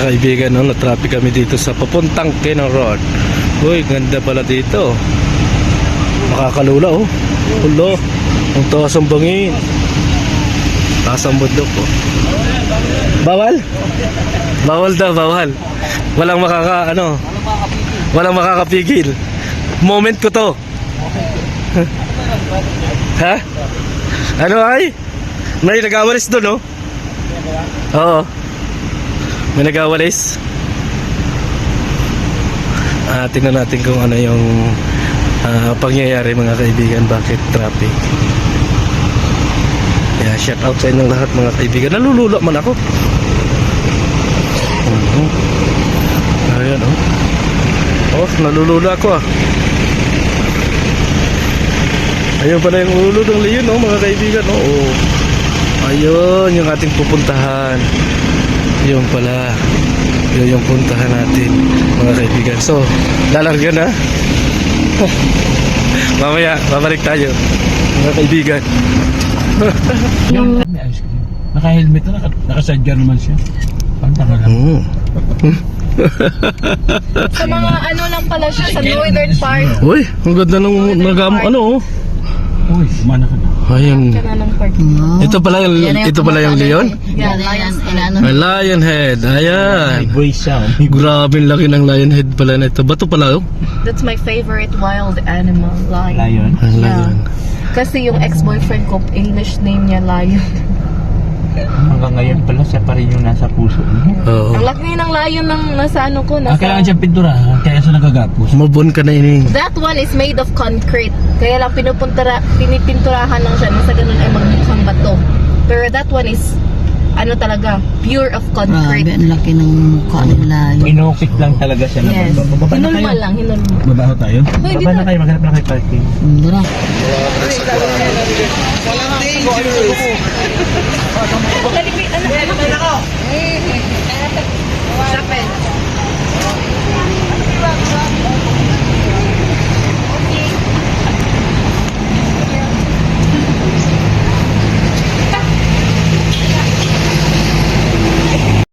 kaibigan, no? Na-traffic kami dito sa papuntang Quezon Road. Uy, ganda pala dito. Makakalula, oh. Hulo. Ang taas ang bangin. Taas ang bundok, oh. Bawal? Bawal daw, bawal. Walang walang makakapigil. Moment ko to. Ha? Ano ay? May nag-awalis doon, no? Oo. May nag-awalis. Tingnan natin kung ano yung pangyayari, mga kaibigan. Bakit traffic? Yeah, shout out sa inyong lahat, mga kaibigan. Nalulula man ako. Ayan, oh. Oh, nalulula ako, ah. Ayun pala yung ulo ng leon, oh, mga kaibigan. Oh. Ayun yung ating pupuntahan. Yun pala. Yun yung puntahan natin, mga kaibigan. So, lalarga na. Mamaya, babalik tayo, mga kaibigan. Naka-helmet na, naka-sidecar naman siya. Parang lang. Sa mga ano lang pala siya, sa northern part. Uy, ang ganda ng ano, oh. Uy, kumana ka na. Ayun. Kanang part. Ito pala yung leon? Yeah, lion. May lion head. Ayan. May brace siya. Grabe laki ng lion head pala na ito. Bato pala, oh. That's my favorite wild animal, lion. Lion. Ang Yeah. lion. Kasi yung ex-boyfriend ko, English name niya Lion. Hanggang ngayon pala, siya pa rin yung nasa puso niya. Oo. Ang laki ng lion ng nasa ano ko. Kailangan siyang pintura, kaya siya nagagapos. Mabon ka na ini. That one is made of concrete. Kaya lang pinipinturahan lang siya. Nasa ganun ay magmukhang bato. Pero that one is, ano talaga, pure of concrete. Grabe, ang laki ng mukha nila. Inukit lang talaga siya. Yes. Baba na Hinulma kayo. lang, hinulma. Babaho tayo? Uy, Baba dito. na kayo, maghanap na kayo parking. Dara. Ano?